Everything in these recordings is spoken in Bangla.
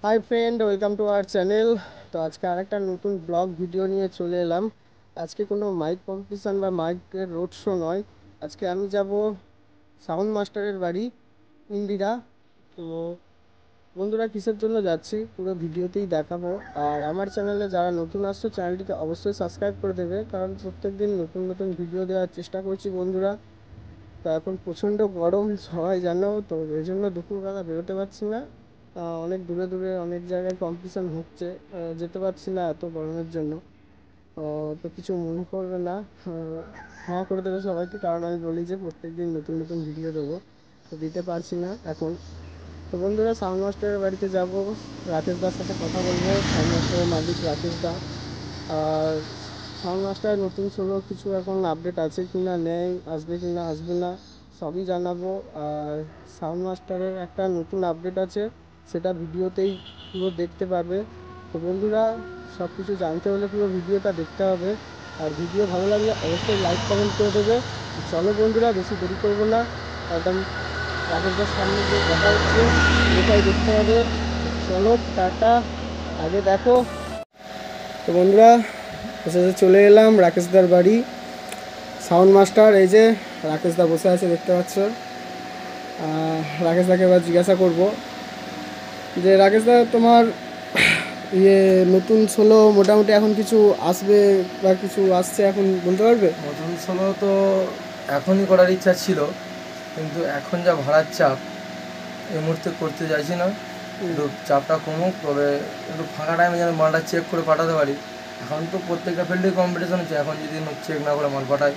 Hi friend, welcome to our channel. তো আজকে আরেকটা নতুন ব্লগ ভিডিও নিয়ে চলে এলাম। আজকে কোনো মাইক কম্পিটিশান বা মাইকের রোড শো নয়। আজকে আমি যাব সাউন্ড মাস্টারের বাড়ি, ইন্দিরা। তো বন্ধুরা, কিসের জন্য যাচ্ছি পুরো ভিডিওতেই দেখাবো। আর আমার চ্যানেলে যারা নতুন আসছো, চ্যানেলটিকে অবশ্যই সাবস্ক্রাইব করে দেবে, কারণ প্রত্যেক দিন নতুন নতুন ভিডিও দেওয়ার চেষ্টা করছি বন্ধুরা। তো এখন প্রচণ্ড গরম, সবাই জানো তো, এই জন্য দুপুরবেলা বেরোতে পারছি না। অনেক দূরে দূরে অনেক জায়গায় কম্পিটিশান হচ্ছে, যেতে পারছি না এত গরমের জন্য। তো কিছু মনে করবে না, ক্ষমা করে দেবে সবাইকে, কারণ আমি বলি যে প্রত্যেক দিন নতুন নতুন ভিডিও দেবো, তো দিতে পারছি না এখন। তো বন্ধুরা, সাউন্ড মাস্টারের বাড়িতে যাব, রাকেশ দার সাথে কথা বলবো, সাউন্ড মাস্টারের মালিক রাকেশ দা। আর সাউন্ড মাস্টার নতুন সোলো কিছু এখন আপডেট আছে কি না, নেই, আসবে কি না আসবে না, সবই জানাবো। আর সাউন্ড মাস্টারের একটা নতুন আপডেট আছে, সেটা ভিডিওতেই পুরো দেখতে পাবে। তো বন্ধুরা, সব কিছু জানতে হলে পুরো ভিডিওটা দেখতে হবে। আর ভিডিও ভালো লাগলে অবশ্যই লাইক কমেন্ট করে দেবে। চলো বন্ধুরা, বেশি দেরি করবো না, একদম রাকেশদার সামনে গিয়ে দেখা হচ্ছে, এটাই দেখতে হবে। চলো টাটা, আগে দেখো। তো বন্ধুরা, এসে চলে এলাম রাকেশদার বাড়ি। সাউন্ড মাস্টার এই যে, রাকেশদা বসে আছে দেখতে পাচ্ছ। রাকেশদাকে এবার জিজ্ঞাসা করব যে, রাকেশদা তোমার নতুন সোলো মোটামুটি এখন কিছু আসবে বা কিছু আসছে, এখন বলতে পারবে? নতুন সোলো তো এখনই করার ইচ্ছা ছিল, কিন্তু এখন যা ভাড়ার চাপ, এই মুহূর্তে করতে চাইছি না। একটু চাপটা কমুক, তবে একটু ফাঁকা টাইমে যেন মালটা চেক করে পাঠাতে পারি। এখন তো প্রত্যেকটা ফিল্ডে কম্পিটিশন হচ্ছে, এখন যদি চেক না করে মাল পাঠায়,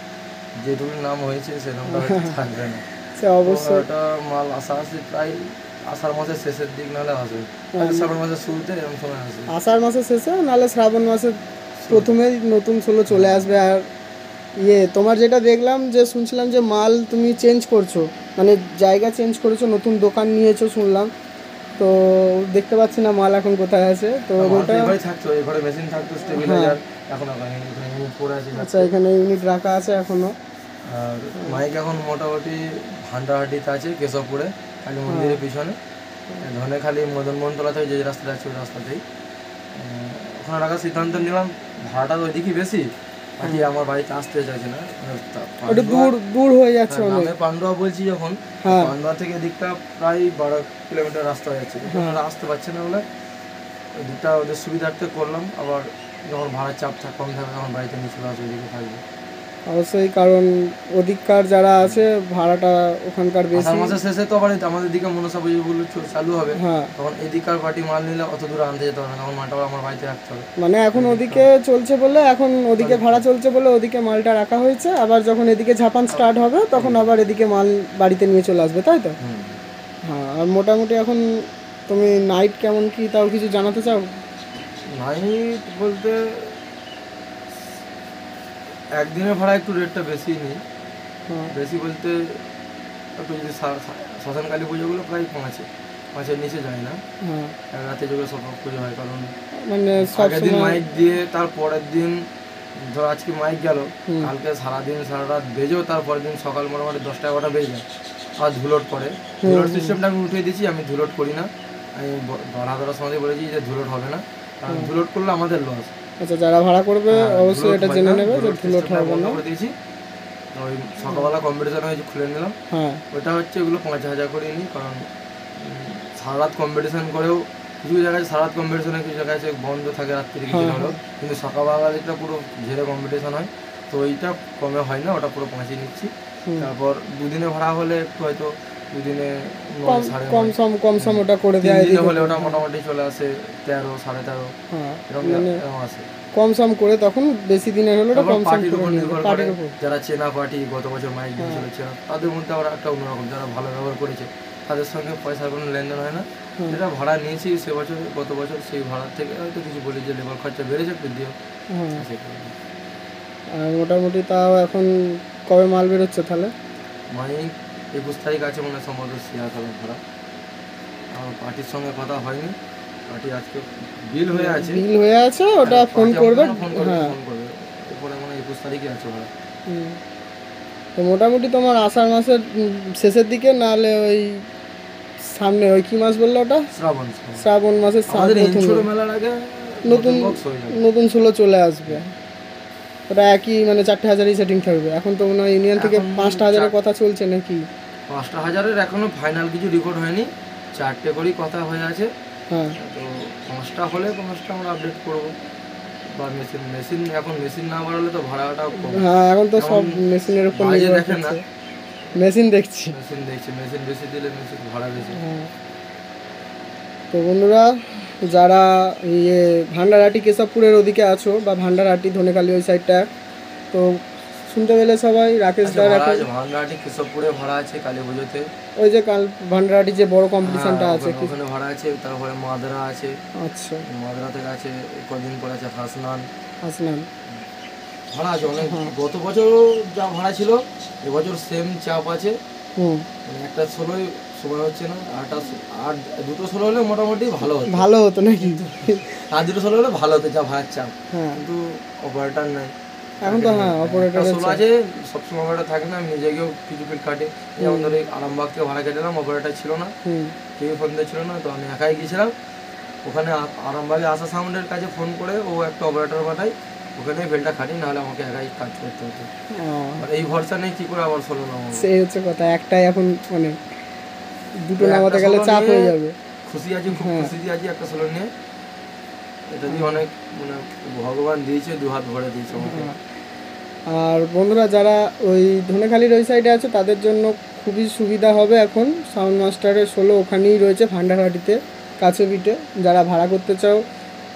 যেটুকুর নাম হয়েছে সে নামটা হয়তো থাকবে না। সে অবশ্যই। ওটা মাল আসি প্রায় আষাঢ় মাসের শেষের দিক, নাহলে আসবে শ্রাবণ মাসের শুরুতে, এরকম সময় আসবে। আষাঢ় মাসের শেষে, নাহলে শ্রাবণ মাসের প্রথমেই নতুন সোলো চলে আসবে। আর তোমার যেটা দেখলাম, যে শুনছিলাম যে মাল তুমি চেঞ্জ করছো, মানে জায়গা চেঞ্জ করেছো, নতুন দোকান নিয়েছো শুনলাম। তো দেখতে পাচ্ছি না মাল এখন কোথায় আছে। তো ওটা এবারে থাকতো, এবারে মেশিন থাকতো, স্টেবিলাইজার এখন ইউনিট পড়ে আছে। আচ্ছা, এখানে ইউনিট রাখা আছে এখনো। আর মাইক এখন মোটামুটি ভান্ডারহাটিতে আছে, কেশবপুরে, কালী মন্দিরের পিছনে, ধনেখালি মদন মোহনতলা থেকে যে রাস্তাটা আছে ওই রাস্তাতেই ওখানে রাখার সিদ্ধান্ত নিলাম। ভাড়াটা তো ওইদিকেই বেশি, বাকি আমার বাড়িতে আসতে চাইছে না, একটু দূর দূর হয়ে যাচ্ছে অনেক। আমি পান্ডুয়া বলছি যখন, পান্ডুয়া থেকে এদিকটা প্রায় 12 কিলোমিটার রাস্তা হয়ে যাচ্ছে, ওরা আসতে পারছে না বলে ওই দিকটা ওদের সুবিধার্থে করলাম। আবার যখন ভাড়ার চাপ কম থাকবে তখন বাড়িতে নিয়ে চলে আসবে, ওইদিকে থাকবে। অবশ্যই, কারণ ওদিককার যারা আছে ভাড়াটা ওখানকার বেশি। আষাঢ় মাসের শেষে তো আবার আমাদের দিকে মনসা পুজোগুলো চালু হবে, তখন এদিককার পার্টি মাল নিলে অত দূরে আনতে যেতে হবে না, তখন মালটা আমার বাড়িতে রাখতে হবে। মানে এখন ওদিকে চলছে বলে, এখন ওদিকে ভাড়া চলছে বলে ওদিকে মালটা রাখা হয়েছে, আবার যখন এদিকে ঝাপান স্টার্ট হবে তখন আবার এদিকে মাল বাড়িতে নিয়ে চলে আসবে, তাই তো? হ্যাঁ। আর মোটামুটি এখন তুমি নাইট কেমন কি তাও কিছু জানাতে চাও? নাইট বলতে একদিনের ভাড়া একটু রেটটা বেশি নেই, বেশি বলতে একটু যদি শ্মশান কালী পুজোগুলো প্রায় পাঁচের নিচে যায় না, এক রাতে যেগুলো সব পুজো হয়। কারণ মানে আগের দিন মাইক দিয়ে তার পরের দিন, ধর আজকে মাইক গেল, কালকে সারাদিন সারা রাত বেজেও তারপরের দিন সকাল মোটামুটি 10টা-11টা বেজে যায়। আর ধুলোট পড়ে, ধুলোট সিস্টেমটা আমি উঠিয়ে দিচ্ছি, আমি ধুলোট করি না। আমি ভাড়া ধরার সময় বলেছি যে ধুলোট হবে না, কারণ ধুলোট করলে আমাদের লস। আচ্ছা, যারা ভাড়া করবে অবশ্যই এটা জেনে নেবে যে ধুলোট হবে না। করে দিয়েছি। ওই সকালবেলা কম্পিটিশন হয়েছে, খুলে নিলাম। ওইটা হচ্ছে এগুলো 5,000 করে নিই, কারণ সারা রাত কম্পিটিশন করেও কিছু জায়গায় সারা রাত কম্পিটিশনে, কিছু জায়গায় আছে বন্ধ থাকে রাত্রি কিছু হলো, কিন্তু সকালবেলা দিকটা পুরো ঝেড়ে কম্পিটিশন হয়, তো ওইটা কমে হয় না, ওটা পুরো 5 নিচ্ছি। তারপর দুদিনে ভাড়া হলে একটু হয়তো দুদিনে কম সম ওটা করে দেওয়া হলে ওটা মোটামুটি চলে আসে 13-13.5 এরকম আসে। কম সম করে তখন বেশি দিনের হলে ওটা কম সম করে নির্ভর করে। যারা চেনা পার্টি গত বছর মাইক দিয়েছিল চেনা, তাদের মধ্যে আবার একটা অন্যরকম, যারা ভালো ব্যবহার করেছে তাদের সঙ্গে পয়সার কোনো লেনদেন হয় না। যেটা ভাড়া নিয়েছি সে বছর গত বছর, সেই ভাড়ার থেকে হয়তো কিছু বলি যে লেবার খরচা বেড়েছে, বৃদ্ধিও। আর মোটামুটি তাও এখন কবে মাল বেরোচ্ছে তাহলে? মাইক 21 তারিখ আছে মনে হয় সম্ভবত, শেয়ার হবে ভাড়া। আর পার্টির সঙ্গে কথা হয়নি, পার্টি আজকে বিল হয়ে আছে, ওটা ফোন করবে। হ্যাঁ, ফোন করবে। এরপরে মনে হয় 21 তারিখে আছে ভাড়া। তো মোটামুটি তোমার আষাঢ় মাসের শেষের দিকে, নাহলে ওই সামনে ওই কি মাস বললো ওটা, শ্রাবণ শ্রাবণ মাসের আমাদের প্রথম ইনছোড় মেলার আগে নতুন বক্স হয়ে যাবে। নতুন ষোলো চলে আসবে। ওটা একই মানে 4টে হাজারই সেটিং থাকবে। এখন তো মনে হয় ইউনিয়ন থেকে এখন 5টা হাজারের কথা চলছে নাকি? 5টা হাজারের এখনো ফাইনাল কিছু রেকর্ড হয়নি, 4টে করেই কথা হয়ে আছে। হ্যাঁ, তো 5টা হলে 5টা আমরা আপডেট করবো। বা মেশিন এখন মেশিন না বাড়ালে তো ভাড়াটাও কম। হ্যাঁ এখন তো সব মেশিনের উপর বাজে নির্ভর দেখেন না, করছে। মেশিন দেখছি। মেশিন বেশি দিলে মেশিন ভাড়া বেশি। হ্যাঁ। তো বন্ধুরা, যারা ইয়ে ভান্ডারহাটি কেশবপুরের ওদিকে আছো বা ভান্ডারহাটি ধনেখালি ওই সাইডটা, তো শুনতে পেলে সবাই রাকেশ দার এখন ভান্ডারহাটি কেশবপুরে ভাড়া আছে কালী পুজোতে। ওই যে কাল ভান্ডারহাটি যে বড় কম্পিটিশনটা আছে ওখানে ভাড়া আছে। তারপরে মাদরা আছে। আচ্ছা, মাদরা থেকে আছে কদিন পরে আছে হাসনান ভাড়া আছে অনেক। গত বছর যা ভাড়া ছিল এবছর সেম চাপ আছে। মানে একটা 16ই সময় হচ্ছে না, আর দুটো 16 হলে মোটামুটি ভালো হতো নাকি? আর দুটো 16 হলে ভালো হতো যা ভাড়ার চাপ। কিন্তু অপারেটর নাই এখন তো। হ্যাঁ, অপারেটর 16 আছে, সবসময় অপারেটর থাকে না, নিজেকেও কিছু ফিট কাটে। যেমন ধরো আরামবাগ থেকে ভাড়া কেটেলাম, অপারেটর ছিল না, কেউ ফোন দিয়েছিল না, তো আমি একাই গিয়েছিলাম। ওখানে আরামবাগে আসা সাউন্ডের কাছে ফোন করে ও একটা অপারেটর পাঠাই, ওখানে বেলটা খাটি, নাহলে আমাকে একাই কাজ করতে হতো। আর এই ভরসা নেই কি করে আবার 16 নামাবো, সেই হচ্ছে কথা। একটাই এখন মানে দুটো নামাতে গেলে চাপ হয়ে যাবে। খুশি আছি, খুব খুশি আছি একটা 16 নিয়ে। এটা দিয়ে অনেক মানে ভগবান দিয়েছে, দু হাত ভরে দিয়েছে আমাকে। আর বন্ধুরা, যারা ওই ধনেখালির ওই সাইডে আছে তাদের জন্য খুবই সুবিধা হবে এখন। সাউন্ড মাস্টারের 16 ওখানেই রয়েছে ভান্ডারহাটিতে কাছে পিঠে। যারা ভাড়া করতে চাও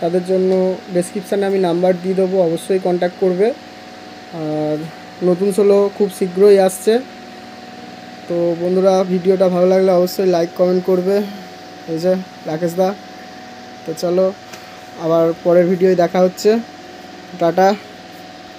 তাদের জন্য ডেসক্রিপশানে আমি নাম্বার দিয়ে দেবো, অবশ্যই কন্ট্যাক্ট করবে। আর নতুন 16 খুব শীঘ্রই আসছে। তো বন্ধুরা, ভিডিওটা ভালো লাগলে অবশ্যই লাইক কমেন্ট করবে। এই যে রাকেশ দা। তো চলো, আবার পরের ভিডিওয় দেখা হচ্ছে। টাটা।